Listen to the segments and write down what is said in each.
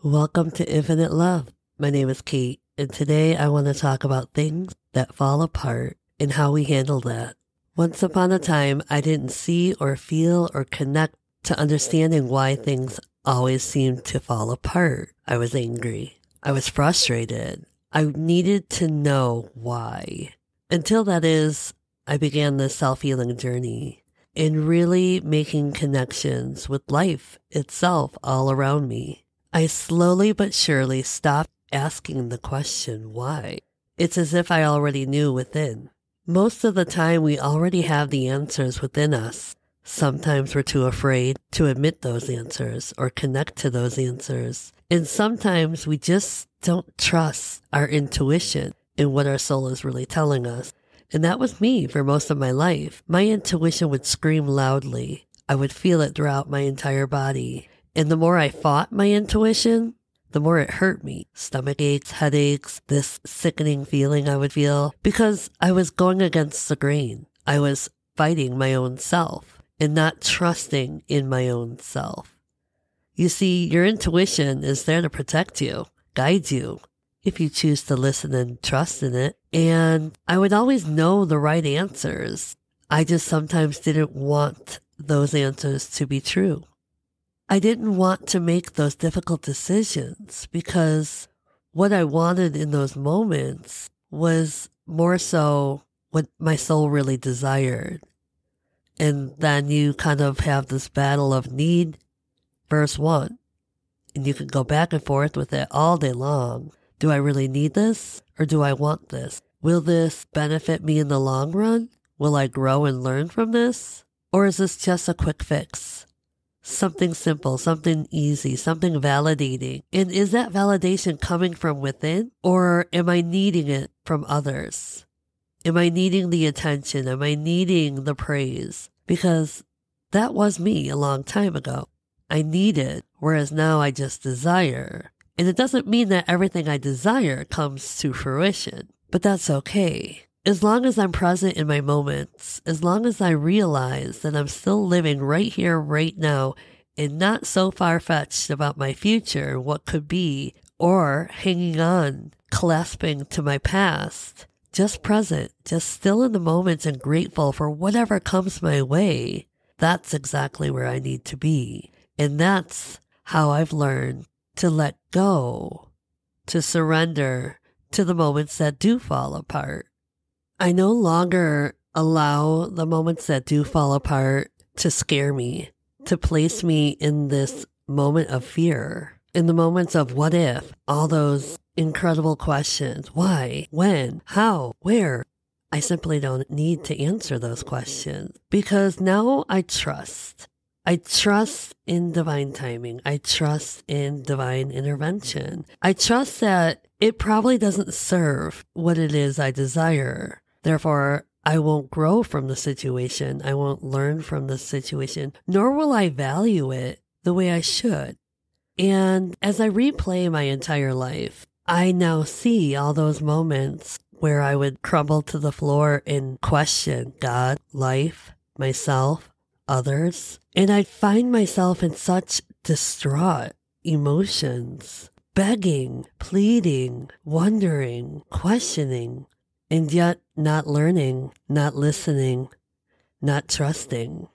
Welcome to Infinite Love. My name is Kate, and today I want to talk about things that fall apart and how we handle that. Once upon a time, I didn't see or feel or connect to understanding why things always seemed to fall apart. I was angry. I was frustrated. I needed to know why. Until that is, I began this self-healing journey in really making connections with life itself all around me. I slowly but surely stopped asking the question, why? It's as if I already knew within. Most of the time, we already have the answers within us. Sometimes we're too afraid to admit those answers or connect to those answers. And sometimes we just don't trust our intuition and what our soul is really telling us. And that was me for most of my life. My intuition would scream loudly. I would feel it throughout my entire body. And the more I fought my intuition, the more it hurt me. Stomach aches, headaches, this sickening feeling I would feel because I was going against the grain. I was fighting my own self and not trusting in my own self. You see, your intuition is there to protect you, guide you, if you choose to listen and trust in it. And I would always know the right answers. I just sometimes didn't want those answers to be true. I didn't want to make those difficult decisions because what I wanted in those moments was more so what my soul really desired. And then you kind of have this battle of need versus want. And you can go back and forth with it all day long. Do I really need this or do I want this? Will this benefit me in the long run? Will I grow and learn from this? Or is this just a quick fix? Something simple, something easy, something validating. And is that validation coming from within or am I needing it from others? Am I needing the attention? Am I needing the praise? Because that was me a long time ago. I needed, whereas now I just desire. And it doesn't mean that everything I desire comes to fruition, but that's okay. As long as I'm present in my moments, as long as I realize that I'm still living right here, right now, and not so far-fetched about my future and what could be, or hanging on, clasping to my past, just present, just still in the moments and grateful for whatever comes my way, that's exactly where I need to be. And that's how I've learned to let go, to surrender to the moments that do fall apart. I no longer allow the moments that do fall apart to scare me, to place me in this moment of fear, in the moments of what if, all those incredible questions. Why? When? How? Where? I simply don't need to answer those questions because now I trust. I trust in divine timing. I trust in divine intervention. I trust that it probably doesn't serve what it is I desire. Therefore, I won't grow from the situation. I won't learn from the situation, nor will I value it the way I should. And as I replay my entire life, I now see all those moments where I would crumble to the floor and question God, life, myself, others. And I'd find myself in such distraught emotions, begging, pleading, wondering, questioning, and yet not learning, not listening, not trusting.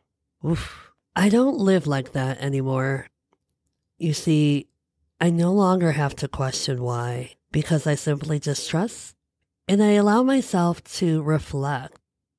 Oof. I don't live like that anymore. You see, I no longer have to question why because I simply just trust and I allow myself to reflect.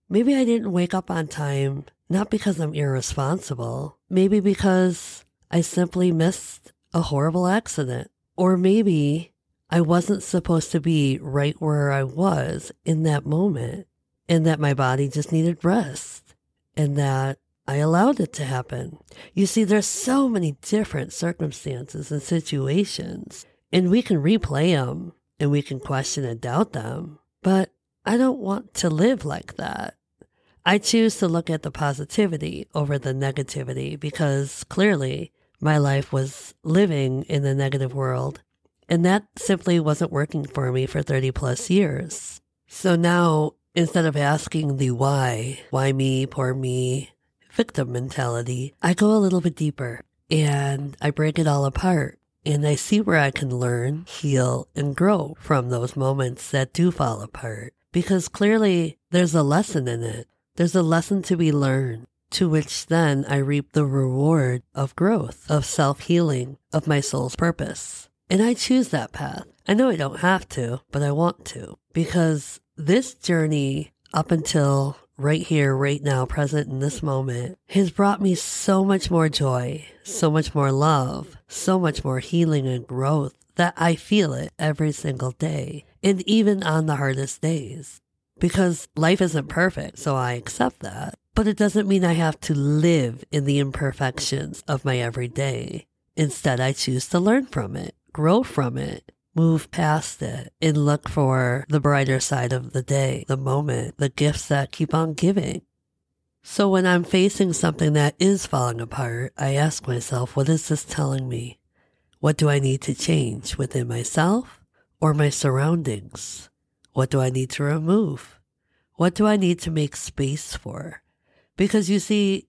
Maybe I didn't wake up on time, not because I'm irresponsible, maybe because I simply missed a horrible accident, or maybe I wasn't supposed to be right where I was in that moment and that my body just needed rest and that I allowed it to happen. You see, there's so many different circumstances and situations and we can replay them and we can question and doubt them, but I don't want to live like that. I choose to look at the positivity over the negativity because clearly my life was living in the negative world. And that simply wasn't working for me for 30 plus years. So now, instead of asking the why me, poor me, victim mentality, I go a little bit deeper and I break it all apart. And I see where I can learn, heal, and grow from those moments that do fall apart. Because clearly there's a lesson in it. There's a lesson to be learned, to which then I reap the reward of growth, of self-healing, of my soul's purpose. And I choose that path. I know I don't have to, but I want to. Because this journey up until right here, right now, present in this moment, has brought me so much more joy, so much more love, so much more healing and growth that I feel it every single day, and even on the hardest days. Because life isn't perfect, so I accept that. But it doesn't mean I have to live in the imperfections of my everyday. Instead, I choose to learn from it, grow from it, move past it, and look for the brighter side of the day, the moment, the gifts that keep on giving. So when I'm facing something that is falling apart, I ask myself, what is this telling me? What do I need to change within myself or my surroundings? What do I need to remove? What do I need to make space for? Because you see,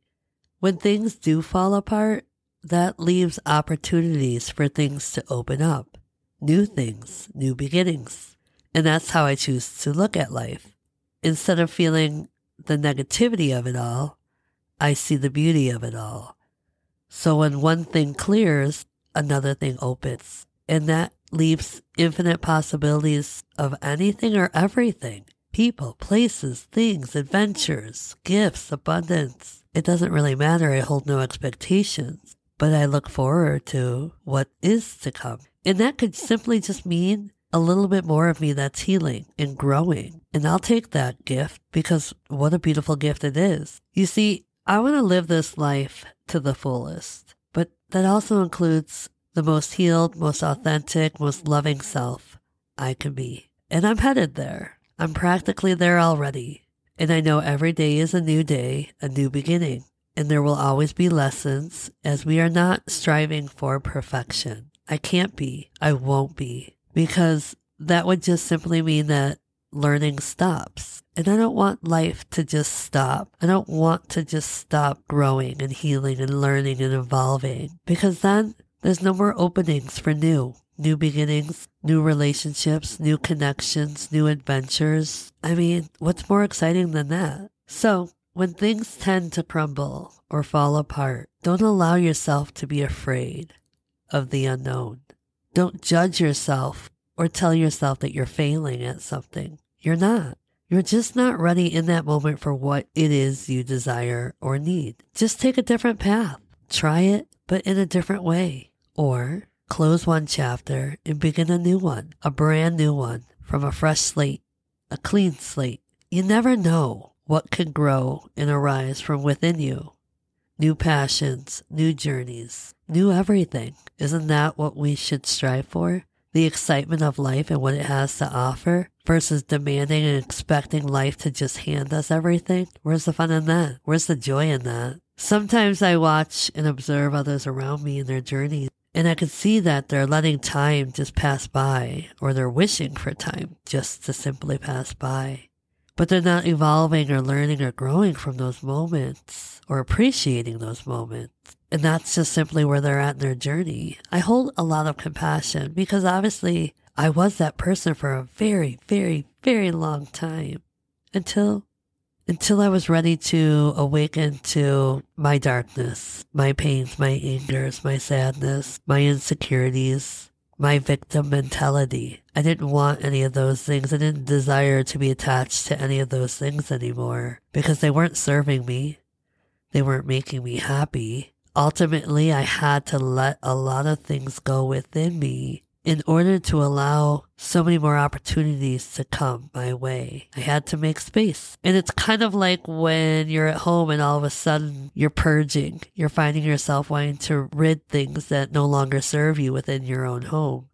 when things do fall apart, that leaves opportunities for things to open up. New things, new beginnings. And that's how I choose to look at life. Instead of feeling the negativity of it all, I see the beauty of it all. So when one thing clears, another thing opens. And that leaves infinite possibilities of anything or everything. People, places, things, adventures, gifts, abundance. It doesn't really matter. I hold no expectations. But I look forward to what is to come. And that could simply just mean a little bit more of me that's healing and growing. And I'll take that gift because what a beautiful gift it is. You see, I want to live this life to the fullest. But that also includes the most healed, most authentic, most loving self I can be. And I'm headed there. I'm practically there already. And I know every day is a new day, a new beginning. And there will always be lessons as we are not striving for perfection. I can't be. I won't be. Because that would just simply mean that learning stops. And I don't want life to just stop. I don't want to just stop growing and healing and learning and evolving. Because then there's no more openings for new beginnings, new relationships, new connections, new adventures. I mean, what's more exciting than that? So when things tend to crumble or fall apart, don't allow yourself to be afraid of the unknown. Don't judge yourself or tell yourself that you're failing at something. You're not. You're just not ready in that moment for what it is you desire or need. Just take a different path. Try it, but in a different way. Or close one chapter and begin a new one, a brand new one, from a fresh slate, a clean slate. You never know what can grow and arise from within you. New passions, new journeys, new everything. Isn't that what we should strive for? The excitement of life and what it has to offer versus demanding and expecting life to just hand us everything. Where's the fun in that? Where's the joy in that? Sometimes I watch and observe others around me in their journeys, and I can see that they're letting time just pass by, or they're wishing for time just to simply pass by. But they're not evolving or learning or growing from those moments or appreciating those moments. And that's just simply where they're at in their journey. I hold a lot of compassion because obviously I was that person for a very, very, very long time until I was ready to awaken to my darkness, my pains, my angers, my sadness, my insecurities, my victim mentality. I didn't want any of those things. I didn't desire to be attached to any of those things anymore because they weren't serving me. They weren't making me happy. Ultimately, I had to let a lot of things go within me in order to allow so many more opportunities to come my way. I had to make space. And it's kind of like when you're at home and all of a sudden you're purging. You're finding yourself wanting to rid things that no longer serve you within your own home.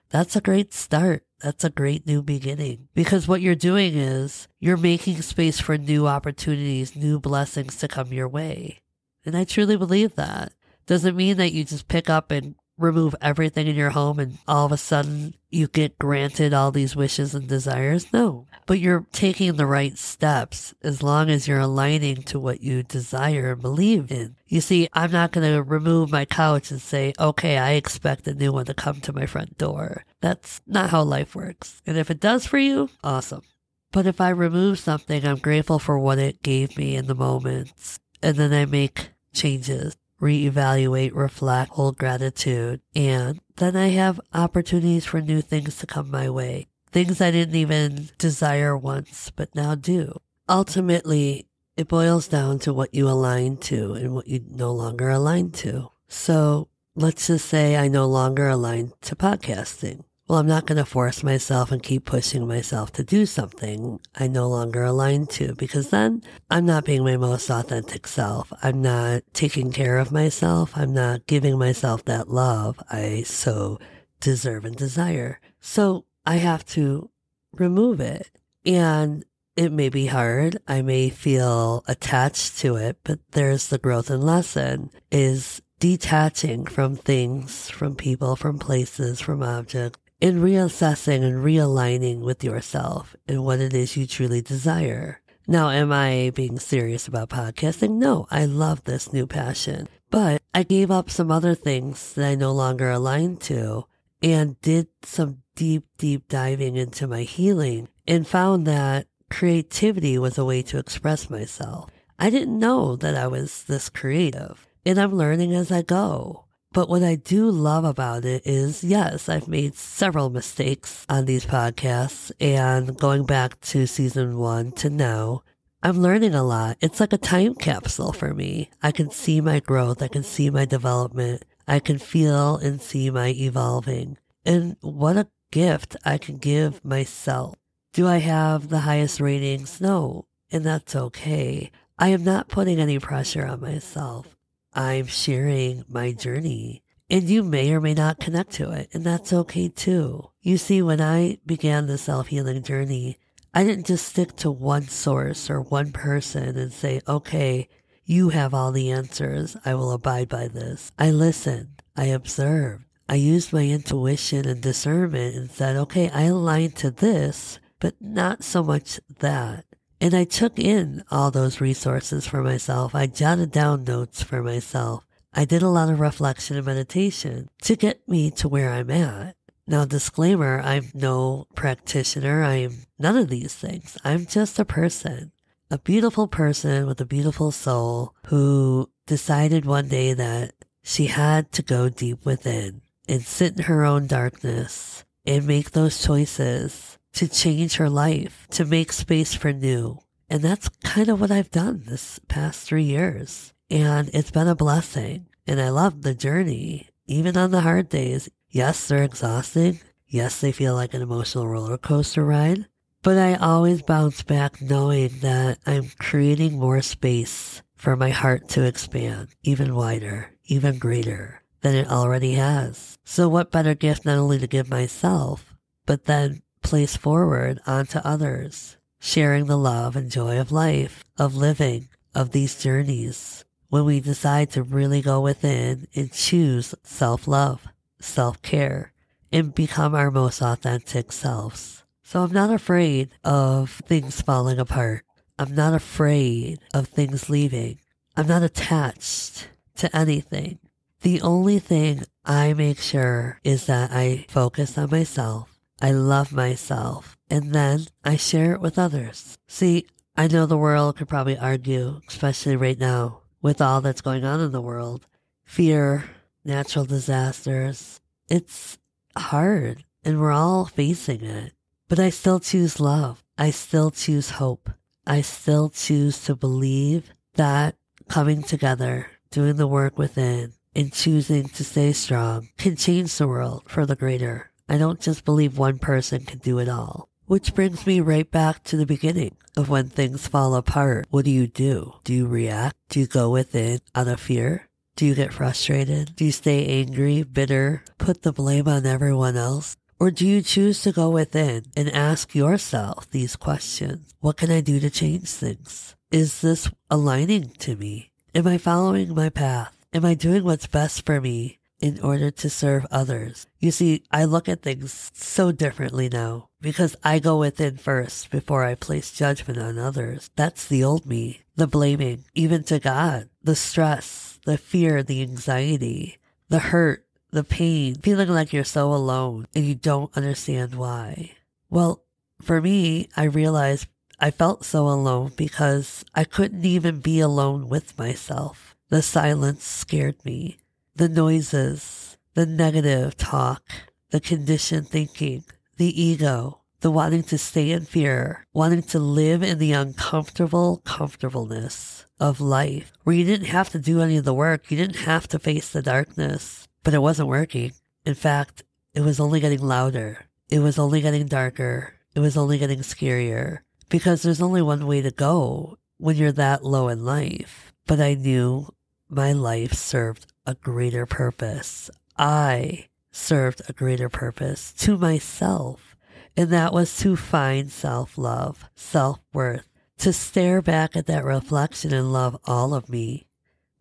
That's a great start. That's a great new beginning. Because what you're doing is you're making space for new opportunities, new blessings to come your way. And I truly believe that. Doesn't mean that you just pick up and remove everything in your home and all of a sudden you get granted all these wishes and desires. No, but you're taking the right steps as long as you're aligning to what you desire and believe in. You see, I'm not going to remove my couch and say, okay, I expect a new one to come to my front door. That's not how life works. And if it does for you, awesome. But if I remove something, I'm grateful for what it gave me in the moments. And then I make changes, reevaluate, reflect, hold gratitude. And then I have opportunities for new things to come my way. Things I didn't even desire once, but now do. Ultimately, it boils down to what you align to and what you no longer align to. So let's just say I no longer align to podcasting. Well, I'm not going to force myself and keep pushing myself to do something I no longer align to, because then I'm not being my most authentic self. I'm not taking care of myself. I'm not giving myself that love I so deserve and desire. So I have to remove it. And it may be hard. I may feel attached to it, but there's the growth and lesson is detaching from things, from people, from places, from objects, and reassessing and realigning with yourself and what it is you truly desire. Now, am I being serious about podcasting? No, I love this new passion, but I gave up some other things that I no longer align to and did some deep diving into my healing and found that creativity was a way to express myself. I didn't know that I was this creative, and I'm learning as I go. But what I do love about it is, yes, I've made several mistakes on these podcasts, and going back to season 1 to now, I'm learning a lot. It's like a time capsule for me. I can see my growth. I can see my development. I can feel and see my evolving. And what a gift I can give myself. Do I have the highest ratings? No, and that's okay. I am not putting any pressure on myself. I'm sharing my journey, and you may or may not connect to it, and that's okay too. You see, when I began the self-healing journey, I didn't just stick to one source or one person and say, okay, you have all the answers. I will abide by this. I listened. I observed. I used my intuition and discernment and said, okay, I align to this, but not so much that. And I took in all those resources for myself. I jotted down notes for myself. I did a lot of reflection and meditation to get me to where I'm at. Now, disclaimer, I'm no practitioner. I'm none of these things. I'm just a person, a beautiful person with a beautiful soul who decided one day that she had to go deep within and sit in her own darkness and make those choices to change her life, to make space for new. And that's kind of what I've done this past 3 years. And it's been a blessing. And I love the journey, even on the hard days. Yes, they're exhausting. Yes, they feel like an emotional roller coaster ride. But I always bounce back knowing that I'm creating more space for my heart to expand, even wider, even greater than it already has. So what better gift not only to give myself, but then place forward onto others, sharing the love and joy of life, of living, of these journeys, when we decide to really go within and choose self-love, self-care, and become our most authentic selves. So I'm not afraid of things falling apart. I'm not afraid of things leaving. I'm not attached to anything. The only thing I make sure is that I focus on myself. I love myself, and then I share it with others. See, I know the world could probably argue, especially right now, with all that's going on in the world. Fear, natural disasters. It's hard, and we're all facing it. But I still choose love. I still choose hope. I still choose to believe that coming together, doing the work within, and choosing to stay strong can change the world for the greater. I don't just believe one person can do it all. Which brings me right back to the beginning of when things fall apart. What do? Do you react? Do you go within out of fear? Do you get frustrated? Do you stay angry, bitter, put the blame on everyone else? Or do you choose to go within and ask yourself these questions? What can I do to change things? Is this aligning to me? Am I following my path? Am I doing what's best for me? in order to serve others. You see, I look at things so differently now because I go within first before I place judgment on others. That's the old me, the blaming, even to God, the stress, the fear, the anxiety, the hurt, the pain, feeling like you're so alone and you don't understand why. Well, for me, I realized I felt so alone because I couldn't even be alone with myself. The silence scared me. The noises, the negative talk, the conditioned thinking, the ego, the wanting to stay in fear, wanting to live in the uncomfortable comfortableness of life, where you didn't have to do any of the work, you didn't have to face the darkness, but it wasn't working. In fact, it was only getting louder. It was only getting darker. It was only getting scarier, because there's only one way to go when you're that low in life. But I knew my life served a greater purpose. I served a greater purpose to myself, and that was to find self-love, self-worth, to stare back at that reflection and love all of me,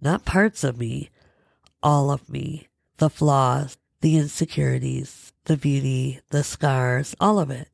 not parts of me, all of me, the flaws, the insecurities, the beauty, the scars, all of it.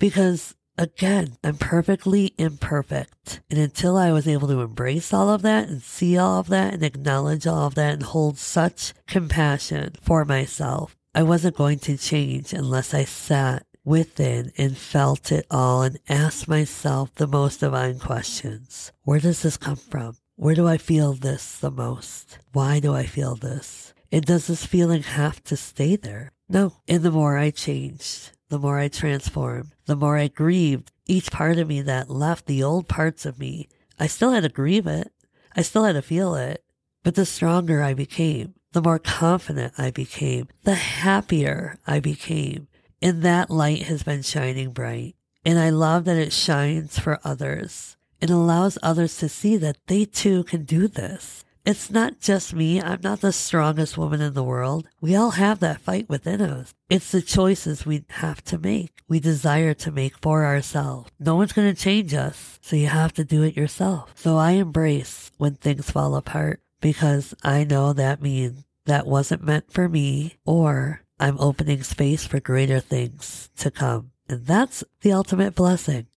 Because again, I'm perfectly imperfect. And until I was able to embrace all of that and see all of that and acknowledge all of that and hold such compassion for myself, I wasn't going to change unless I sat within and felt it all and asked myself the most divine questions. Where does this come from? Where do I feel this the most? Why do I feel this? And does this feeling have to stay there? No. And the more I changed, the more I transformed, the more I grieved each part of me that left, the old parts of me. I still had to grieve it. I still had to feel it. But the stronger I became, the more confident I became, the happier I became. And that light has been shining bright. And I love that it shines for others. It allows others to see that they too can do this. It's not just me. I'm not the strongest woman in the world. We all have that fight within us. It's the choices we have to make. We desire to make for ourselves. No one's going to change us, so you have to do it yourself. So I embrace when things fall apart because I know that means that wasn't meant for me, or I'm opening space for greater things to come. And that's the ultimate blessing.